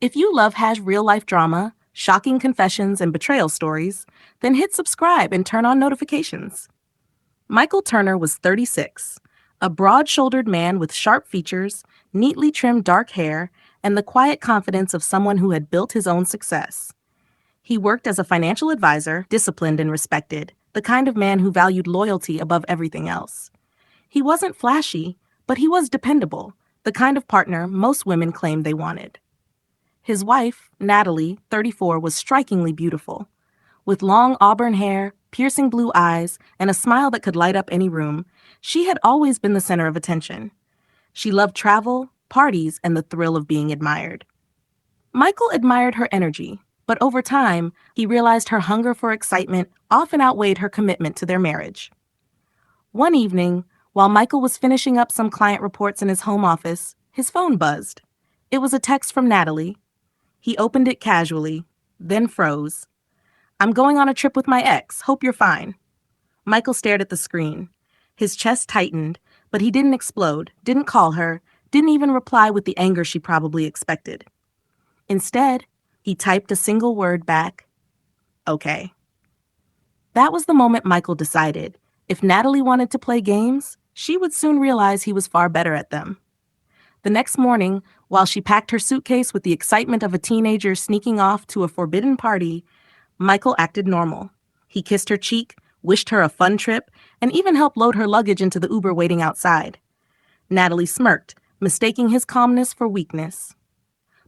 If you love has real-life drama, shocking confessions, and betrayal stories, then hit subscribe and turn on notifications. Michael Turner was 36, a broad-shouldered man with sharp features, neatly trimmed dark hair, and the quiet confidence of someone who had built his own success. He worked as a financial advisor, disciplined and respected, the kind of man who valued loyalty above everything else. He wasn't flashy, but he was dependable, the kind of partner most women claimed they wanted. His wife, Natalie, 34, was strikingly beautiful. With long auburn hair, piercing blue eyes, and a smile that could light up any room, she had always been the center of attention. She loved travel, parties, and the thrill of being admired. Michael admired her energy, but over time, he realized her hunger for excitement often outweighed her commitment to their marriage. One evening, while Michael was finishing up some client reports in his home office, his phone buzzed. It was a text from Natalie. He opened it casually, then froze. "I'm going on a trip with my ex. Hope you're fine." Michael stared at the screen. His chest tightened, but he didn't explode, didn't call her, didn't even reply with the anger she probably expected. Instead, he typed a single word back, "Okay." That was the moment Michael decided, if Natalie wanted to play games, she would soon realize he was far better at them. The next morning, while she packed her suitcase with the excitement of a teenager sneaking off to a forbidden party, Michael acted normal. He kissed her cheek, wished her a fun trip, and even helped load her luggage into the Uber waiting outside. Natalie smirked, mistaking his calmness for weakness.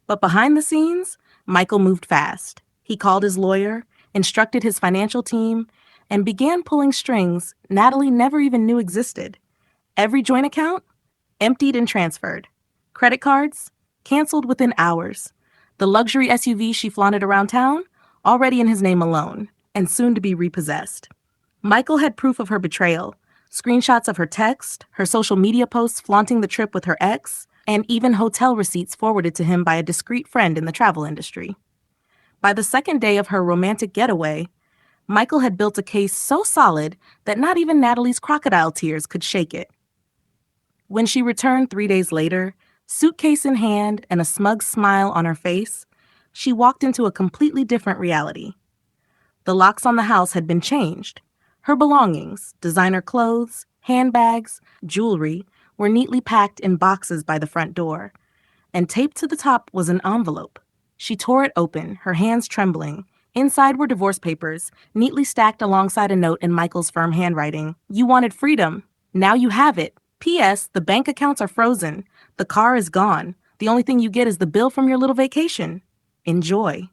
But behind the scenes, Michael moved fast. He called his lawyer, instructed his financial team, and began pulling strings Natalie never even knew existed. Every joint account? Emptied and transferred. Credit cards? Canceled within hours. The luxury SUV she flaunted around town? Already in his name alone, and soon to be repossessed. Michael had proof of her betrayal, screenshots of her text, her social media posts flaunting the trip with her ex, and even hotel receipts forwarded to him by a discreet friend in the travel industry. By the second day of her romantic getaway, Michael had built a case so solid that not even Natalie's crocodile tears could shake it. When she returned 3 days later, suitcase in hand and a smug smile on her face, she walked into a completely different reality. The locks on the house had been changed. Her belongings, designer clothes, handbags, jewelry, were neatly packed in boxes by the front door, and taped to the top was an envelope. She tore it open, her hands trembling. Inside were divorce papers, neatly stacked alongside a note in Michael's firm handwriting. "You wanted freedom. Now you have it. P.S. The bank accounts are frozen. The car is gone. The only thing you get is the bill from your little vacation. Enjoy."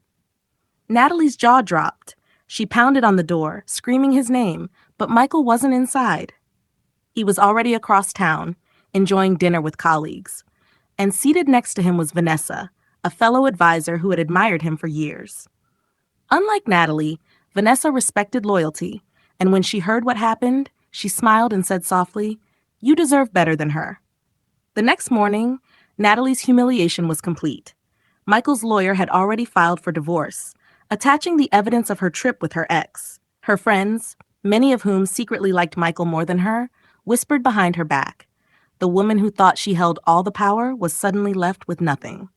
Natalie's jaw dropped. She pounded on the door, screaming his name, but Michael wasn't inside. He was already across town, enjoying dinner with colleagues. And seated next to him was Vanessa, a fellow advisor who had admired him for years. Unlike Natalie, Vanessa respected loyalty, and when she heard what happened, she smiled and said softly, "You deserve better than her." The next morning, Natalie's humiliation was complete. Michael's lawyer had already filed for divorce, attaching the evidence of her trip with her ex. Her friends, many of whom secretly liked Michael more than her, whispered behind her back. The woman who thought she held all the power was suddenly left with nothing.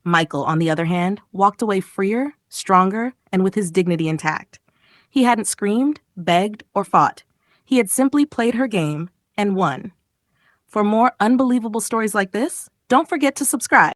Michael, on the other hand, walked away freer, stronger, and with his dignity intact. He hadn't screamed, begged, or fought. He had simply played her game and won. For more unbelievable stories like this, don't forget to subscribe.